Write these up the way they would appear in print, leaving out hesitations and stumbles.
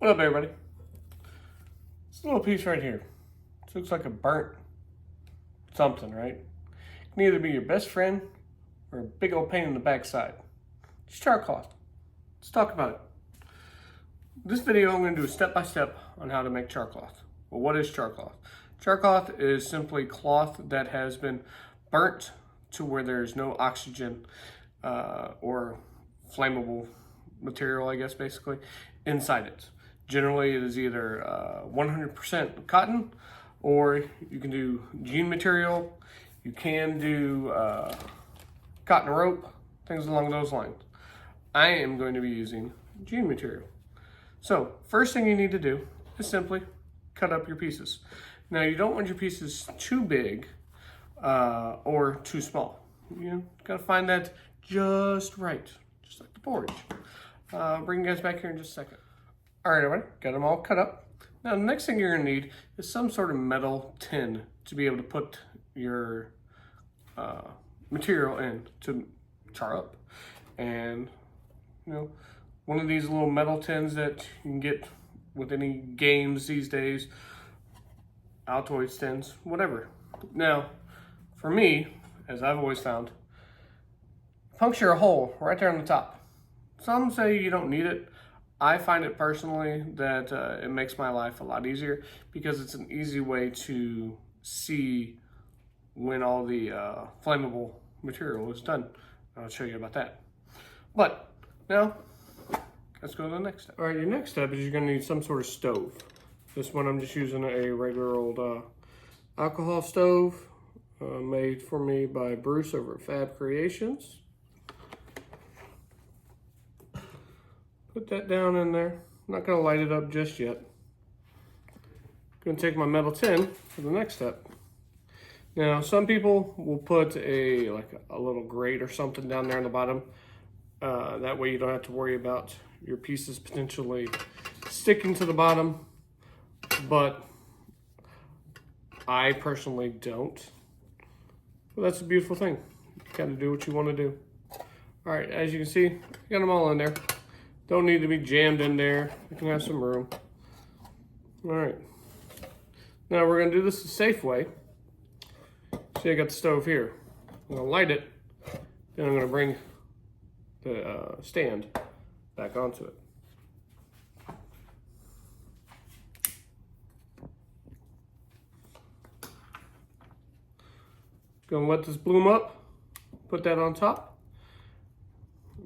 What up, everybody? This little piece right here. This looks like a burnt something, right? It can either be your best friend or a big old pain in the backside. It's char cloth. Let's talk about it. This video, I'm going to do a step-by-step on how to make char cloth. Well, what is char cloth? Char cloth is simply cloth that has been burnt to where there's no oxygen or flammable material, I guess, basically, inside it. Generally, it is either 100% cotton, or you can do jean material. You can do cotton rope, things along those lines. I am going to be using jean material. So, first thing you need to do is simply cut up your pieces. Now, you don't want your pieces too big or too small. You gotta find that just right, just like the porridge. Bring you guys back here in just a second. All right, everybody, got them all cut up. Now, the next thing you're gonna need is some sort of metal tin to be able to put your material in to char up. And, you know, one of these little metal tins that you can get with any games these days, Altoids tins, whatever. Now, for me, as I've always found, puncture a hole right there on the top. Some say you don't need it. I find it personally that it makes my life a lot easier because it's an easy way to see when all the flammable material is done. I'll show you about that. But now, let's go to the next step. All right, your next step is you're gonna need some sort of stove. This one I'm just using a regular old alcohol stove made for me by Bruce over at Fab Creations. Put that down in there. I'm not gonna light it up just yet. Gonna take my metal tin for the next step. Now, some people will put a little grate or something down there on the bottom. That way you don't have to worry about your pieces potentially sticking to the bottom. But I personally don't. But that's a beautiful thing. You gotta do what you wanna do. All right, as you can see, I got them all in there. Don't need to be jammed in there. You can have some room. All right. Now we're gonna do this the safe way. See, I got the stove here. I'm gonna light it, then I'm gonna bring the stand back onto it. Gonna let this bloom up, put that on top.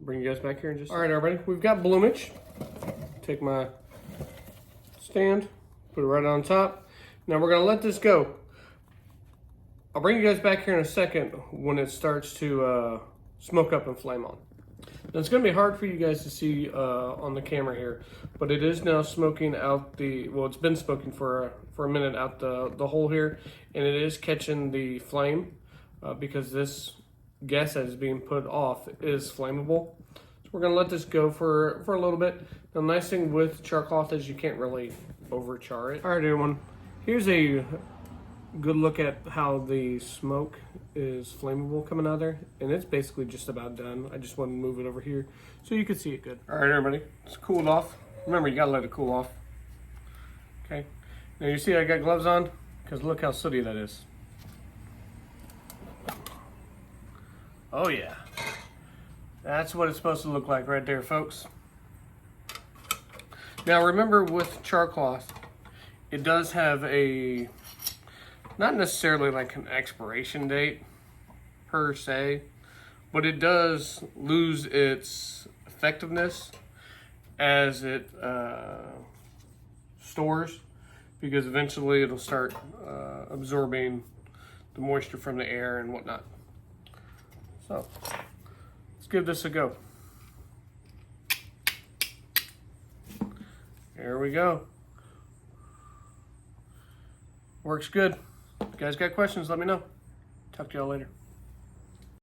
Bring you guys back here in just a second. All right, everybody, we've got bloomage. Take my stand, put it right on top. Now we're gonna let this go. I'll bring you guys back here in a second when it starts to smoke up and flame on. Now it's gonna be hard for you guys to see on the camera here, but it is now smoking out well, it's been smoking for a minute out the hole here, and it is catching the flame because this gas that is being put off is flammable. So we're gonna let this go for a little bit. The nice thing with char cloth is you can't really overchar it. All right, everyone, here's a good look at how the smoke is flammable coming out of there, and it's basically just about done. I just want to move it over here so you can see it good. All right, everybody, it's cooled off. Remember, you gotta let it cool off. Okay, now you see I got gloves on because look how sooty that is. Oh yeah, that's what it's supposed to look like right there, folks. Now remember, with char cloth, it does have a, not necessarily like an expiration date per se, but it does lose its effectiveness as it stores, because eventually it'll start absorbing the moisture from the air and whatnot. So let's give this a go. There we go. Works good. If you guys got questions, let me know. Talk to y'all later.